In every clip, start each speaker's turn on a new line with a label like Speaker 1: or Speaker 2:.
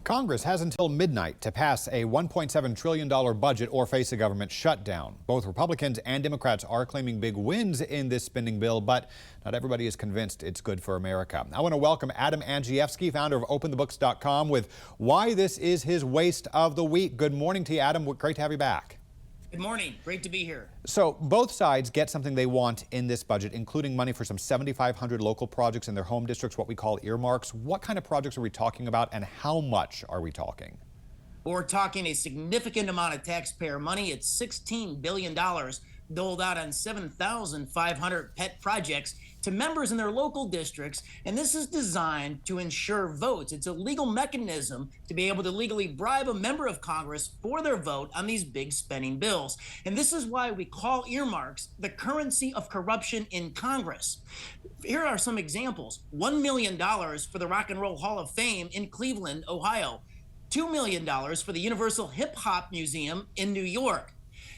Speaker 1: Congress has until midnight to pass a $1.7 trillion budget or face a government shutdown. Both Republicans and Democrats are claiming big wins in this spending bill, but not everybody is convinced it's good for America. I want to welcome Adam Andrzejewski, founder of OpenTheBooks.com, with why this is his waste of the week. Good morning to you, Adam. Great to have you back.
Speaker 2: Good morning. Great to be here.
Speaker 1: So both sides get something they want in this budget, including money for some 7,500 local projects in their home districts, what we call earmarks. What kind of projects are we talking about, and how much are we talking?
Speaker 2: We're talking a significant amount of taxpayer money. It's $16 billion doled out on 7,500 pet projects to members in their local districts. And this is designed to ensure votes. It's a legal mechanism to be able to legally bribe a member of Congress for their vote on these big spending bills. And this is why we call earmarks the currency of corruption in Congress. Here are some examples. $1 million for the Rock and Roll Hall of Fame in Cleveland, Ohio. $2 million for the Universal Hip Hop Museum in New York.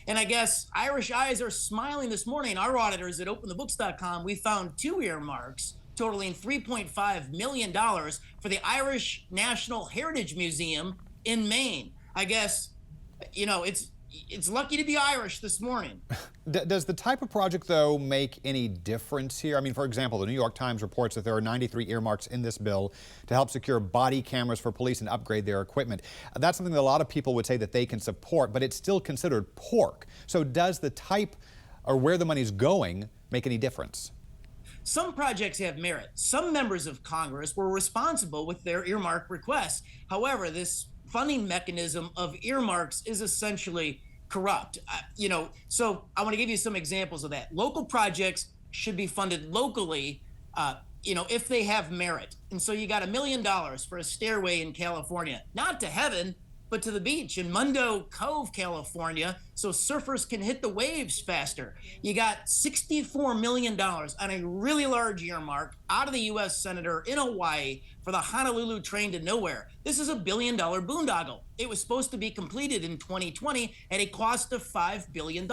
Speaker 2: And I guess Irish eyes are smiling this morning. Our auditors at OpenTheBooks.com, we found two earmarks totaling $3.5 million for the Irish National Heritage Museum in Maine. I guess, you know, it's lucky to be Irish this morning.
Speaker 1: Does the type of project, though, make any difference here? I mean, for example, the New York Times reports that there are 93 earmarks in this bill to help secure body cameras for police and upgrade their equipment. That's something that a lot of people would say that they can support, but it's still considered pork. So does the type or where the money's going make any difference?
Speaker 2: Some projects have merit. Some members of Congress were responsible with their earmark requests. However, this funding mechanism of earmarks is essentially corrupt. So I want to give you some examples of that. Local projects should be funded locally, if they have merit. And so you got $1 million for a stairway in California, not to heaven, but to the beach in Mundo Cove, California, so surfers can hit the waves faster. You got $64 million on a really large earmark out of the U.S. Senator in Hawaii for the Honolulu train to nowhere. This is $1 billion boondoggle. It was supposed to be completed in 2020 at a cost of $5 billion.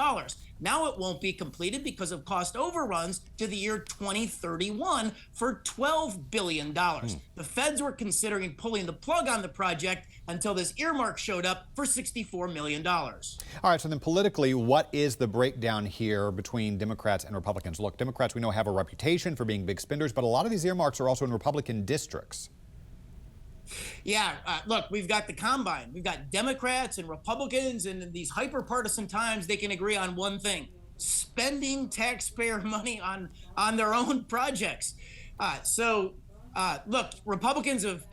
Speaker 2: Now it won't be completed because of cost overruns to the year 2031 for $12 billion. The feds were considering pulling the plug on the project until this earmark showed up for $64 million.
Speaker 1: All right, so then politically, what is the breakdown here between Democrats and Republicans? Look, Democrats, we know, have a reputation for being big spenders, but a lot of these earmarks are also in Republican districts.
Speaker 2: Yeah, look, we've got the combine. We've got Democrats and Republicans, and in these hyper-partisan times, they can agree on one thing: spending taxpayer money on their own projects. Look, Republicans have,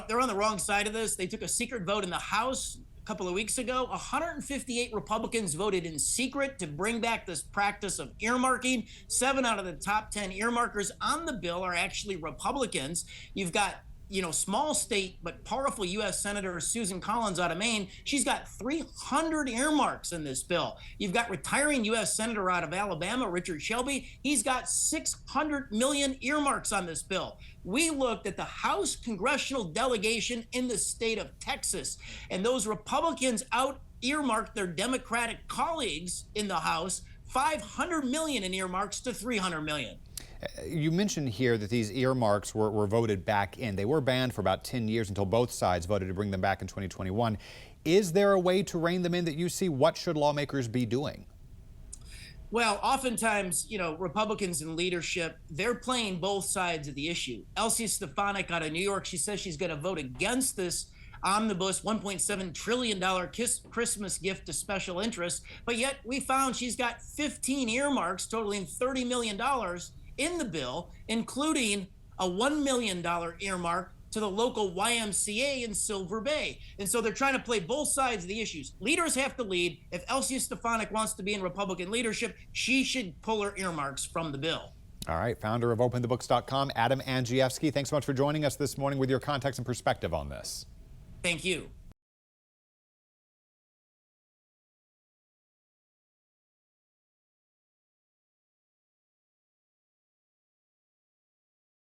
Speaker 2: they're on the wrong side of this. They took a secret vote in the House a couple of weeks ago. 158 Republicans voted in secret to bring back this practice of earmarking. 7 out of the top 10 earmarkers on the bill are actually Republicans. You've got small state but powerful U.S. Senator Susan Collins out of Maine. She's got 300 earmarks in this bill. You've got retiring U.S. Senator out of Alabama, Richard Shelby. He's got 600 million earmarks on this bill. We looked at the House congressional delegation in the state of Texas, and those Republicans out earmarked their Democratic colleagues in the House 500 million in earmarks to 300 million.
Speaker 1: You mentioned here that these earmarks were voted back in. They were banned for about 10 years until both sides voted to bring them back in 2021. Is there a way to rein them in that you see? What should lawmakers be doing?
Speaker 2: Well, oftentimes, Republicans in leadership, they're playing both sides of the issue. Elsie Stefanik out of New York, she says she's going to vote against this omnibus $1.7 trillion Christmas gift to special interests. But yet we found she's got 15 earmarks totaling $30 million in the bill, including a $1 million earmark to the local YMCA in Silver Bay. And so they're trying to play both sides of the issues. Leaders have to lead. If Elsie Stefanik wants to be in Republican leadership, she should pull her earmarks from the bill.
Speaker 1: All right, founder of OpenTheBooks.com, Adam Andrzejewski, thanks so much for joining us this morning with your context and perspective on this.
Speaker 2: Thank you.